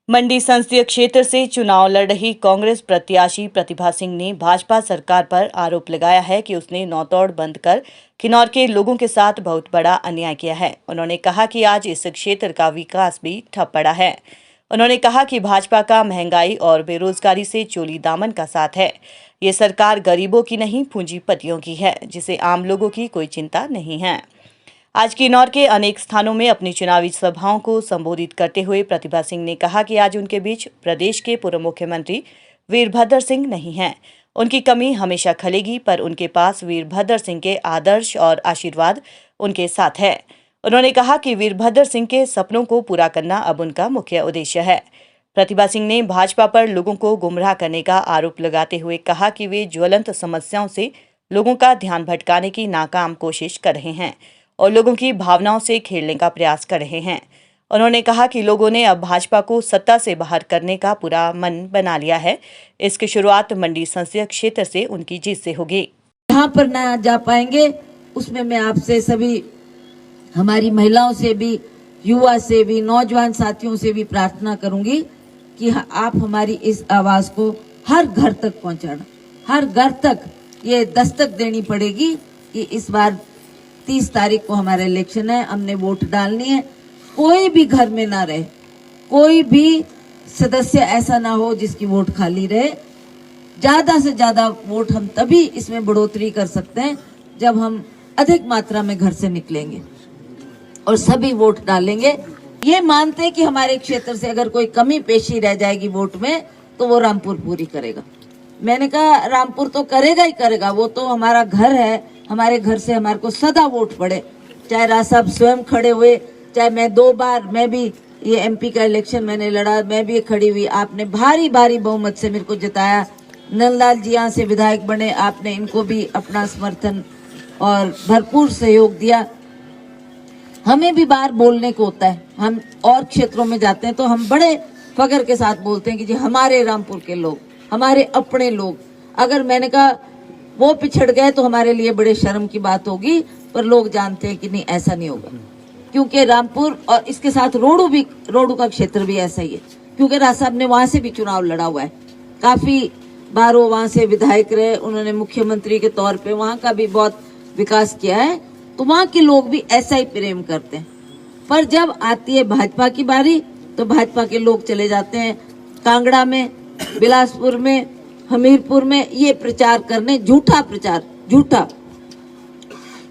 मंडी संसदीय क्षेत्र से चुनाव लड़ रही कांग्रेस प्रत्याशी प्रतिभा सिंह ने भाजपा सरकार पर आरोप लगाया है कि उसने नौतौड़ बंद कर किन्नौर के लोगों के साथ बहुत बड़ा अन्याय किया है। उन्होंने कहा कि आज इस क्षेत्र का विकास भी ठप पड़ा है। उन्होंने कहा कि भाजपा का महंगाई और बेरोजगारी से चोली दामन का साथ है। ये सरकार गरीबों की नहीं, पूंजीपतियों की है, जिसे आम लोगों की कोई चिंता नहीं है। आज किन्नौर के अनेक स्थानों में अपनी चुनावी सभाओं को संबोधित करते हुए प्रतिभा सिंह ने कहा कि आज उनके बीच प्रदेश के पूर्व मुख्यमंत्री वीरभद्र सिंह नहीं हैं। उनकी कमी हमेशा खलेगी, पर उनके पास वीरभद्र सिंह के आदर्श और आशीर्वाद उनके साथ है। उन्होंने कहा कि वीरभद्र सिंह के सपनों को पूरा करना अब उनका मुख्य उद्देश्य है। प्रतिभा सिंह ने भाजपा पर लोगों को गुमराह करने का आरोप लगाते हुए कहा कि वे ज्वलंत समस्याओं से लोगों का ध्यान भटकाने की नाकाम कोशिश कर रहे हैं और लोगों की भावनाओं से खेलने का प्रयास कर रहे हैं। उन्होंने कहा कि लोगों ने अब भाजपा को सत्ता से बाहर करने का पूरा मन बना लिया है। इसकी शुरुआत मंडी संसदीय क्षेत्र से उनकी जीत से होगी। यहाँ पर ना जा पाएंगे, उसमें मैं आपसे सभी हमारी महिलाओं से भी, युवा से भी, नौजवान साथियों से भी प्रार्थना करूंगी कि आप हमारी इस आवाज को हर घर तक पहुंचाना, हर घर तक ये दस्तक देनी पड़ेगी कि इस बार 30 तारीख को हमारा इलेक्शन है, हमने वोट डालनी है। कोई भी घर में ना रहे, कोई भी सदस्य ऐसा ना हो जिसकी वोट खाली रहे। ज्यादा से ज्यादा वोट हम तभी इसमें बढ़ोतरी कर सकते हैं जब हम अधिक मात्रा में घर से निकलेंगे और सभी वोट डालेंगे। ये मानते हैं कि हमारे क्षेत्र से अगर कोई कमी पेशी रह जाएगी वोट में तो वो रामपुर पूरी करेगा। मैंने कहा रामपुर तो करेगा ही करेगा, वो तो हमारा घर है, हमारे घर से हमारे को सदा वोट पड़े। चाहे राज साहब स्वयं खड़े हुए, चाहे मैं 2 बार, मैं भी ये एमपी का इलेक्शन मैंने लड़ा, मैं भी खड़ी हुई, आपने भारी भारी बहुमत से मेरे को जिताया। नंदलाल जी यहाँ से विधायक बने, आपने इनको भी अपना समर्थन और भरपूर सहयोग दिया। हमें भी बाहर बोलने को होता है, हम और क्षेत्रों में जाते हैं तो हम बड़े फख्र के साथ बोलते हैं कि जी हमारे रामपुर के लोग, हमारे अपने लोग। अगर मैंने कहा वो पिछड़ गए तो हमारे लिए बड़े शर्म की बात होगी, पर लोग जानते हैं कि नहीं, ऐसा नहीं होगा, क्योंकि रामपुर और इसके साथ रोडू का क्षेत्र भी ऐसा ही है, क्योंकि राज साहब ने वहां से भी चुनाव लड़ा हुआ है। काफी बार वो वहां से विधायक रहे, उन्होंने मुख्यमंत्री के तौर पे वहां का भी बहुत विकास किया है, तो वहां के लोग भी ऐसा ही प्रेम करते हैं। पर जब आती है भाजपा की बारी तो भाजपा के लोग चले जाते हैं कांगड़ा में, बिलासपुर में, हमीरपुर में ये प्रचार करने, झूठा प्रचार, झूठा,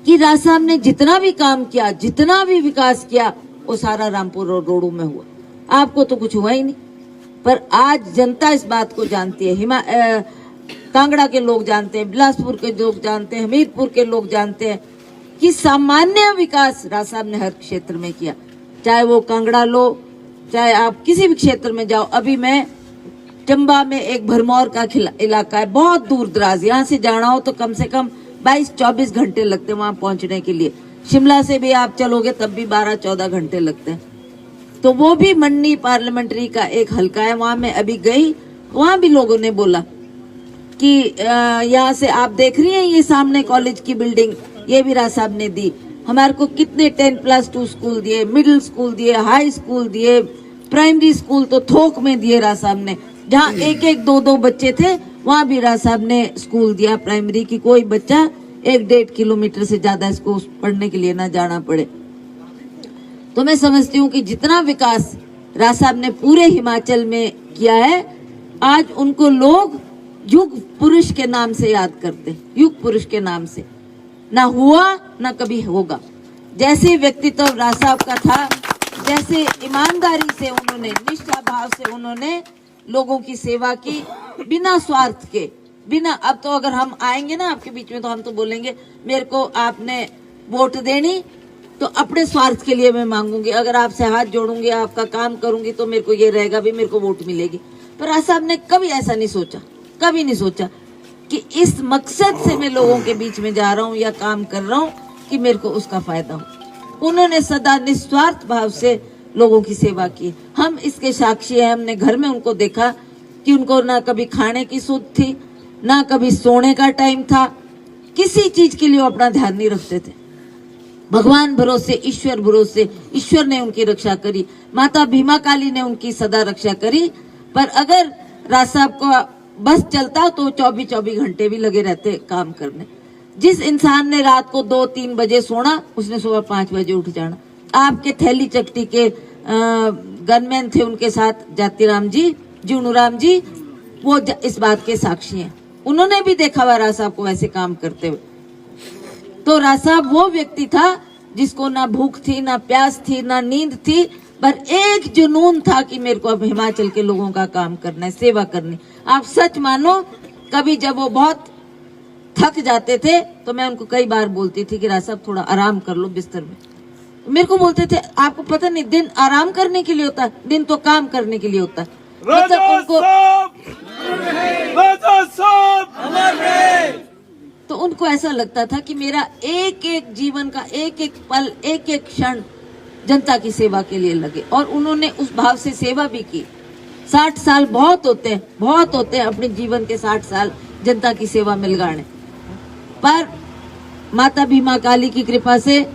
कि राज साहब ने जितना भी काम किया, जितना भी विकास किया, वो सारा रामपुर और रोडू में हुआ। आपको तो कुछ हुआ ही नहीं। पर आज जनता इस बात को जानती है, कांगड़ा के लोग जानते हैं, बिलासपुर के लोग जानते हैं, हमीरपुर के लोग जानते हैं कि सामान्य विकास राज साहब ने हर क्षेत्र में किया। चाहे वो कांगड़ा लो, चाहे आप किसी भी क्षेत्र में जाओ। अभी मैं चंबा में एक भरमौर का इलाका है, बहुत दूर दराज, यहाँ से जाना हो तो कम से कम 22-24 घंटे लगते हैं वहां पहुंचने के लिए। शिमला से भी आप चलोगे तब भी 12-14 घंटे लगते हैं। तो वो भी मंडी पार्लियामेंट्री का एक हलका है, वहां मैं अभी गई, वहां भी लोगों ने बोला कि यहाँ से आप देख रही हैं ये सामने कॉलेज की बिल्डिंग, ये भी राज साहब ने दी। हमारे को कितने 10+2 स्कूल दिए, मिडिल स्कूल दिए, हाई स्कूल दिए, प्राइमरी स्कूल तो थोक में दिए राज साहब ने। जहाँ 1-1, 2-2 बच्चे थे वहां भी राज साहब ने स्कूल दिया प्राइमरी की, कोई बच्चा 1-1.5 किलोमीटर से ज्यादा इसको पढ़ने के लिए ना जाना पड़े। तो मैं समझती हूँ कि जितना विकास राज साहब ने पूरे हिमाचल में किया है, आज उनको लोग युग पुरुष के नाम से याद करते, युग पुरुष के नाम से। ना हुआ ना कभी होगा। जैसे व्यक्तित्व राज साहब का था, जैसे ईमानदारी से उन्होंने, निष्ठा भाव से उन्होंने लोगों की सेवा की, बिना स्वार्थ के, बिना, अब तो अगर हम आएंगे ना आपके बीच में तो हम तो बोलेंगे मेरे को आपने वोट देनी तो अपने स्वार्थ के लिए मैं मांगूंगी, अगर आपसे हाथ जोड़ूंगी, आपका काम करूंगी तो मेरे को ये रहेगा भी मेरे को वोट मिलेगी। पर राज साहब ने कभी ऐसा नहीं सोचा, कभी नहीं सोचा कि इस मकसद से मैं लोगों के बीच में जा रहा हूँ या काम कर रहा हूँ कि मेरे को उसका फायदा हो। उन्होंने सदा निस्वार्थ भाव से लोगों की सेवा की। हम इसके साक्षी हैं, हमने घर में उनको देखा कि उनको ना कभी खाने की सुध थी, ना कभी सोने का टाइम था, किसी चीज के लिए वो अपना ध्यान नहीं रखते थे। भगवान भरोसे, ईश्वर भरोसे, ईश्वर ने उनकी रक्षा करी, माता भीमा काली ने उनकी सदा रक्षा करी। पर अगर राज साहब को बस चलता तो 24-24 घंटे भी लगे रहते काम करने। जिस इंसान ने रात को 2-3 बजे सोना, उसने सुबह 5 बजे उठ जाना। आपके थैली चकटी के गनमैन थे उनके साथ जातीराम जी, जीवनुराम जी, वो इस बात के साक्षी हैं। उन्होंने भी देखा हुआ राज साहब को वैसे काम करते हुए। तो राज साहब वो व्यक्ति था जिसको ना भूख थी, ना प्यास थी, ना नींद थी, पर एक जुनून था कि मेरे को अब हिमाचल के लोगों का काम करना है, सेवा करनी। आप सच मानो, कभी जब वो बहुत थक जाते थे तो मैं उनको कई बार बोलती थी कि राज साहब थोड़ा आराम कर लो बिस्तर में। मेरे को बोलते थे आपको पता नहीं दिन आराम करने के लिए होता है, दिन तो काम करने के लिए होता है। मतलब उनको तो उनको ऐसा लगता था कि मेरा एक एक जीवन का एक एक पल, एक एक क्षण जनता की सेवा के लिए लगे, और उन्होंने उस भाव से सेवा भी की। 60 साल बहुत होते हैं अपने जीवन के 60 साल जनता की सेवा में लगाने। पर माता भीमा काली की कृपा से,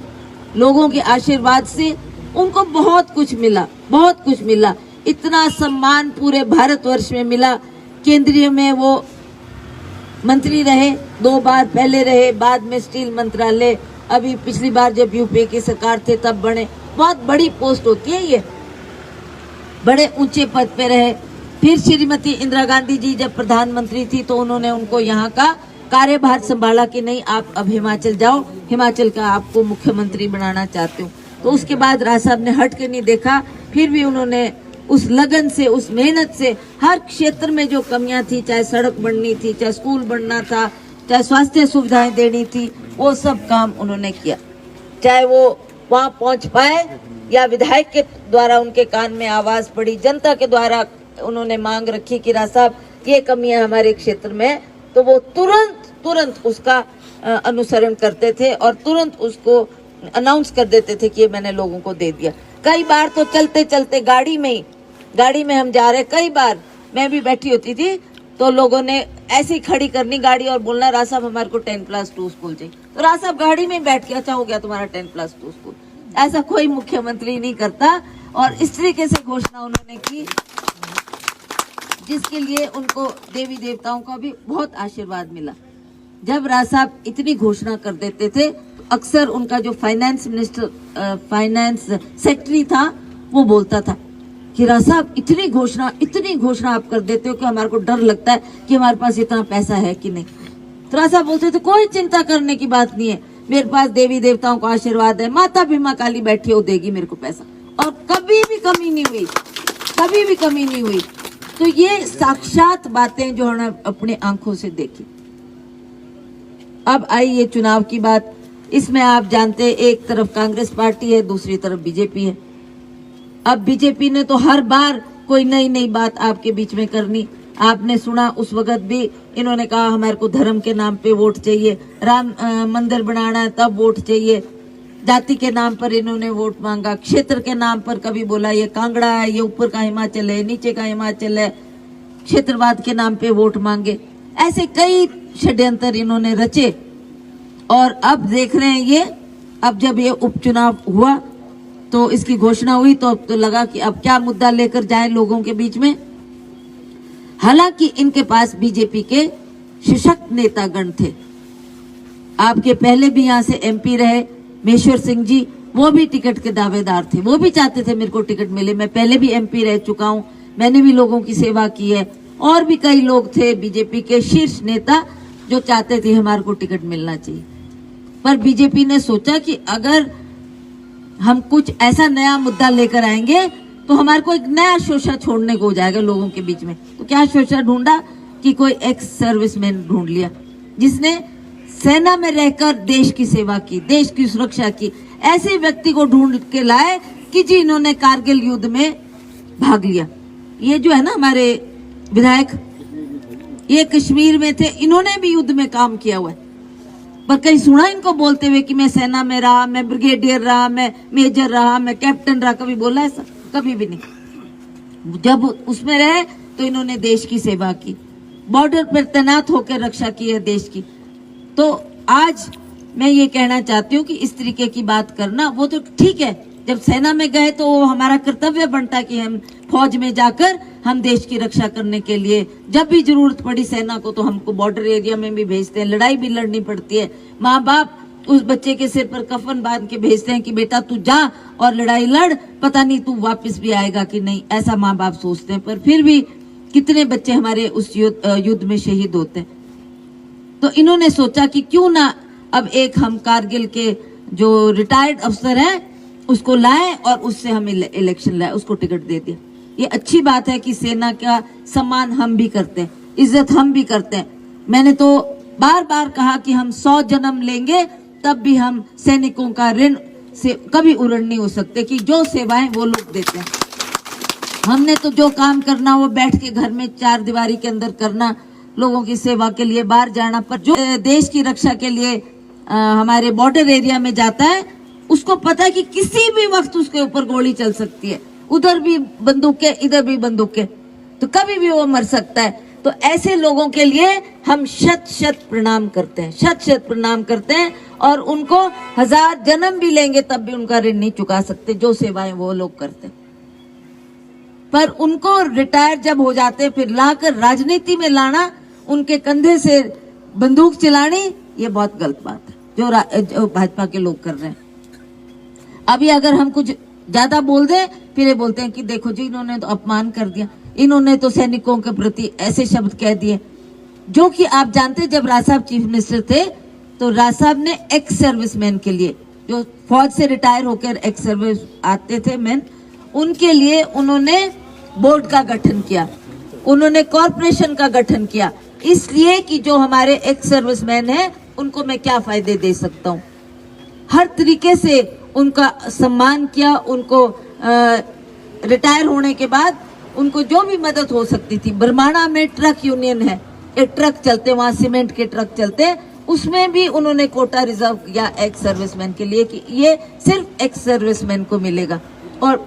लोगों के आशीर्वाद से उनको बहुत कुछ मिला। इतना सम्मान पूरे भारतवर्ष में मिला। केंद्रीय में वो मंत्री रहे 2 बार, पहले रहे, बाद में स्टील मंत्रालय, अभी पिछली बार जब यूपीए की सरकार थे तब बने। बहुत बड़ी पोस्ट होती है ये, बड़े ऊंचे पद पे रहे। फिर श्रीमती इंदिरा गांधी जी जब प्रधानमंत्री थी तो उन्होंने उनको यहाँ का कार्यभार संभाला कि नहीं आप अब हिमाचल जाओ, हिमाचल का आपको मुख्यमंत्री बनाना चाहते हो। तो उसके बाद राज साहब ने हट के नहीं देखा, फिर भी उन्होंने उस लगन से, उस मेहनत से हर क्षेत्र में जो कमियां थी, चाहे सड़क बननी थी, चाहे स्कूल बनना था, चाहे स्वास्थ्य सुविधाएं देनी थी, वो सब काम उन्होंने किया। चाहे वो वहां पहुंच पाए या विधायक के द्वारा उनके कान में आवाज पड़ी, जनता के द्वारा उन्होंने मांग रखी कि राज साहब ये कमियां हमारे क्षेत्र में, तो वो तुरंत उसका अनुसरण करते थे और तुरंत उसको अनाउंस कर देते थे कि ये मैंने लोगों को दे दिया। कई बार तो चलते चलते गाड़ी में हम जा रहे, कई बार मैं भी बैठी होती थी तो लोगों ने ऐसी खड़ी करनी गाड़ी और बोलना राज साहब हमारे को 10+2 स्कूल चाहिए। तो राज साहब गाड़ी में बैठ के, अच्छा हो गया तुम्हारा 10+2 स्कूल। ऐसा कोई मुख्यमंत्री नहीं करता। और इस तरीके से घोषणा उन्होंने की जिसके लिए उनको देवी देवताओं का भी बहुत आशीर्वाद मिला। जब राज साहब इतनी घोषणा कर देते थे तो अक्सर उनका जो फाइनेंस सेक्रेटरी था वो बोलता था कि राज साहब इतनी घोषणा आप कर देते हो कि हमारे को डर लगता है कि हमारे पास इतना पैसा है कि नहीं। तो राज साहब बोलते थे कोई चिंता करने की बात नहीं है, मेरे पास देवी देवताओं का आशीर्वाद है, माता भीमा काली बैठी हो देगी मेरे को पैसा। और कभी भी कमी नहीं हुई। तो ये साक्षात बातें जो हमने अपने आंखों से देखी। अब आई ये चुनाव की बात। इसमें आप जानते हैं एक तरफ कांग्रेस पार्टी है, दूसरी तरफ बीजेपी है। अब बीजेपी ने तो हर बार कोई नई बात आपके बीच में करनी। आपने सुना उस वक्त भी इन्होंने कहा हमारे को धर्म के नाम पे वोट चाहिए, राम मंदिर बनाना है तब वोट चाहिए, जाति के नाम पर इन्होंने वोट मांगा, क्षेत्र के नाम पर कभी बोला ये कांगड़ा है, ये ऊपर का हिमाचल है, नीचे का हिमाचल है, क्षेत्रवाद के नाम पे वोट मांगे। ऐसे कई षड्यंत्र इन्होंने रचे। और अब देख रहे हैं ये, अब जब ये उपचुनाव हुआ तो इसकी घोषणा हुई तो अब तो लगा कि अब क्या मुद्दा लेकर जाएं लोगों के बीच में। हालांकि इनके पास बीजेपी के सशक्त नेतागण थे। आपके पहले भी यहाँ से एमपी रहे महेश्वर सिंह जी, वो भी टिकट के दावेदार थे, वो भी चाहते थे मेरे को टिकट मिले। मैं पहले भी एमपी रह चुका हूँ, मैंने भी लोगों की सेवा की है। और भी कई लोग थे बीजेपी के शीर्ष नेता जो चाहते थे हमारे को टिकट मिलना चाहिए। पर बीजेपी ने सोचा कि अगर हम कुछ ऐसा नया मुद्दा लेकर आएंगे तो हमारे को एक नया शोषा छोड़ने को हो जाएगा लोगों के बीच में। तो क्या शोषा ढूंढा कि कोई एक्स सर्विसमैन ढूंढ लिया जिसने सेना में रहकर देश की सेवा की, देश की सुरक्षा की। ऐसे व्यक्ति को ढूंढ के लाए कि जी इन्होंने कारगिल युद्ध में भाग लिया। ये जो है ना हमारे विधायक, ये कश्मीर में थे, इन्होंने भी युद्ध में काम किया हुआ है। पर कहीं सुना इनको बोलते हुए कि मैं सेना में रहा, मैं ब्रिगेडियर रहा, मैं मेजर रहा, मैं कैप्टन रहा? कभी बोला ऐसा? कभी भी नहीं। जब उसमें रहे तो इन्होंने देश की सेवा की, बॉर्डर पर तैनात होकर रक्षा की है देश की। तो आज मैं ये कहना चाहती हूँ कि इस तरीके की बात करना वो तो ठीक है, जब सेना में गए तो वो हमारा कर्तव्य बनता है कि हम फौज में जाकर हम देश की रक्षा करने के लिए, जब भी जरूरत पड़ी सेना को तो हमको बॉर्डर एरिया में भी भेजते हैं, लड़ाई भी लड़नी पड़ती है। माँ बाप उस बच्चे के सिर पर कफन बांध के भेजते हैं कि बेटा तू जा और लड़ाई लड़, पता नहीं तू वापस भी आएगा कि नहीं, ऐसा माँ बाप सोचते हैं। पर फिर भी कितने बच्चे हमारे उस युद्ध में शहीद होते हैं। तो इन्होंने सोचा कि क्यों ना अब एक हम कारगिल के जो रिटायर्ड अफसर है उसको लाएं और उससे हम इलेक्शन लाए, उसको टिकट दे दिया। ये अच्छी बात है कि सेना का सम्मान हम भी करते हैं, इज्जत हम भी करते हैं। मैंने तो बार बार कहा कि हम 100 जन्म लेंगे तब भी हम सैनिकों का ऋण से कभी उड़न नहीं हो सकते, कि जो सेवाएं वो लोग देते हैं। हमने तो जो काम करना वो बैठ के घर में 4 दीवारी के अंदर करना, लोगों की सेवा के लिए बाहर जाना। पर जो देश की रक्षा के लिए हमारे बॉर्डर एरिया में जाता है उसको पता है कि किसी भी वक्त उसके ऊपर गोली चल सकती है, उधर भी बंदूकें इधर भी बंदूकें, तो कभी भी वो मर सकता है। तो ऐसे लोगों के लिए हम शत शत प्रणाम करते हैं, शत शत प्रणाम करते हैं, और उनको 1000 जन्म भी लेंगे तब भी उनका ऋण नहीं चुका सकते जो सेवाएं वो लोग करते हैं। पर उनको रिटायर जब हो जाते फिर लाकर राजनीति में लाना, उनके कंधे से बंदूक चलानी, ये बहुत गलत बात है जो भाजपा के लोग कर रहे हैं। अभी अगर हम कुछ ज्यादा बोल दें फिर ये बोलते हैं कि देखो जी इन्होंने तो अपमान कर दिया, इन्होंने तो सैनिकों के प्रति ऐसे शब्द कह दिए। जो कि आप जानते, जब राज साहब चीफ मिनिस्टर थे तो राज साहब ने एक्स सर्विसमैन के लिए, जो फौज से रिटायर होकर एक्स सर्विस आते थे मैन, उनके लिए उन्होंने बोर्ड का गठन किया, उन्होंने कॉरपोरेशन का गठन किया, इसलिए कि जो हमारे एक्स सर्विसमैन हैं उनको मैं क्या फायदे दे सकता हूँ। हर तरीके से उनका सम्मान किया, उनको रिटायर होने के बाद उनको जो भी मदद हो सकती थी। बरमाणा में ट्रक यूनियन है, एक ट्रक चलते, वहां सीमेंट के ट्रक चलते, उसमें भी उन्होंने कोटा रिजर्व किया एक्स सर्विसमैन के लिए कि ये सिर्फ एक्स सर्विसमैन को मिलेगा। और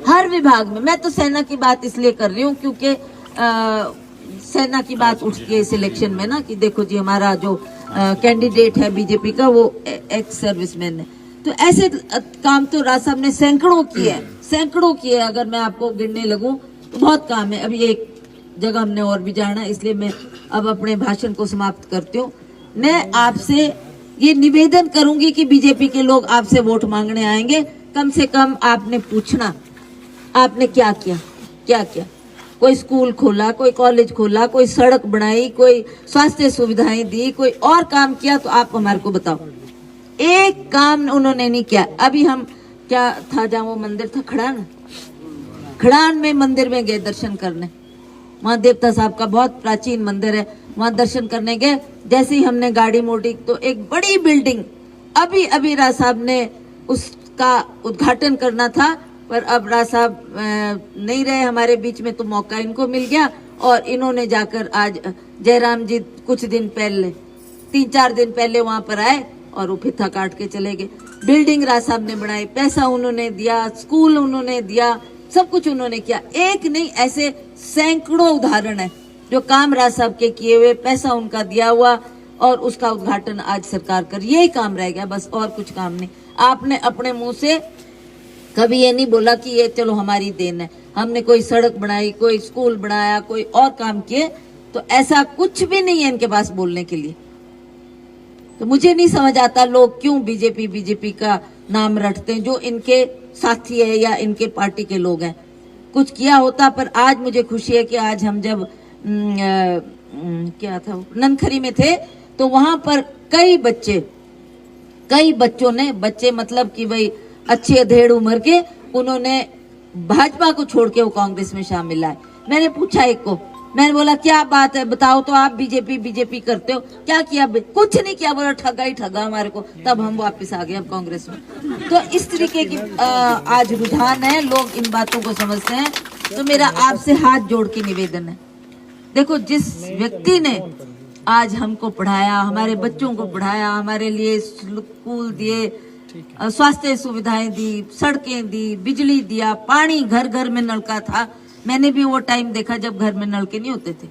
हर विभाग में, मैं तो सेना की बात इसलिए कर रही हूँ क्योंकि सेना की बात उठ के सिलेक्शन में ना, कि देखो जी हमारा जो कैंडिडेट है बीजेपी का वो एक्स सर्विसमैन है। तो ऐसे काम तो राज साहब ने सैकड़ों किए, सैकड़ों किए। अगर मैं आपको गिनने लगूं तो बहुत काम है। अभी एक जगह हमने और भी जाना, इसलिए मैं अब अपने भाषण को समाप्त करती हूँ। मैं आपसे ये निवेदन करूंगी कि बीजेपी के लोग आपसे वोट मांगने आएंगे, कम से कम आपने पूछना आपने क्या किया, क्या किया। कोई स्कूल खोला, कोई कॉलेज खोला, कोई सड़क बनाई, कोई स्वास्थ्य सुविधाएं दी, कोई और काम किया तो आप हमारे को बताओ। एक काम उन्होंने नहीं किया। अभी हम क्या था, जहाँ वो मंदिर था खड़ान, खड़ान में मंदिर में गए दर्शन करने, वहाँ देवता साहब का बहुत प्राचीन मंदिर है, वहाँ दर्शन करने गए। जैसे ही हमने गाड़ी मोड़ी तो एक बड़ी बिल्डिंग, अभी अभी राज साहब ने उसका उद्घाटन करना था, पर अब राज साहब नहीं रहे हमारे बीच में, तो मौका इनको मिल गया और इन्होंने जाकर आज जयराम जी कुछ दिन पहले 3-4 दिन पहले वहां पर आए और वो फिथा काट के चले गए। बिल्डिंग राज साहब ने बनाई, पैसा उन्होंने दिया, स्कूल उन्होंने दिया, सब कुछ उन्होंने किया। एक नहीं, ऐसे सैकड़ों उदाहरण है जो काम राज साहब के किए हुए, पैसा उनका दिया हुआ, और उसका उद्घाटन आज सरकार कर, यही काम रह गया बस, और कुछ काम नहीं। आपने अपने मुंह से कभी ये नहीं बोला कि ये चलो हमारी देन है, हमने कोई सड़क बनाई, कोई स्कूल बनाया, कोई और काम किए, तो ऐसा कुछ भी नहीं है इनके पास बोलने के लिए। तो मुझे नहीं समझ आता लोग क्यों बीजेपी का नाम रटते हैं, जो इनके साथी है या इनके पार्टी के लोग हैं। कुछ किया होता। पर आज मुझे खुशी है कि आज हम जब क्या था ननखरी में थे तो वहां पर कई बच्चों ने, बच्चे मतलब कि भाई अच्छी अधेड़ उम्र के, उन्होंने भाजपा को छोड़ के वो कांग्रेस में शामिल आए। मैंने पूछा एक को, मैंने बोला क्या बात है बताओ तो, आप बीजेपी करते हो, क्या किया? कुछ नहीं किया। बोला ठगा ही ठगा हमारे को। तब हम वापस आ गए अब कांग्रेस में। तो इस तरीके की आज रुझान है, लोग इन बातों को समझते हैं। तो मेरा आपसे हाथ जोड़ के निवेदन है, देखो जिस व्यक्ति ने आज हमको पढ़ाया, हमारे बच्चों को पढ़ाया, हमारे लिए स्कूल दिए, स्वास्थ्य सुविधाएं दी, सड़कें दी, बिजली दिया, पानी घर घर में नलका था। मैंने भी वो टाइम देखा जब घर में नलके नहीं होते थे।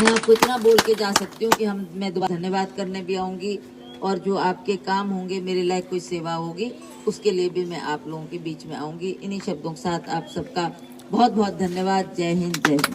मैं आपको इतना बोल के जा सकती हूँ कि मैं दोबारा धन्यवाद करने भी आऊंगी, और जो आपके काम होंगे, मेरे लायक कोई सेवा होगी, उसके लिए भी मैं आप लोगों के बीच में आऊंगी। इन्हीं शब्दों के साथ आप सबका बहुत बहुत धन्यवाद। जय हिंद, जय हिंद।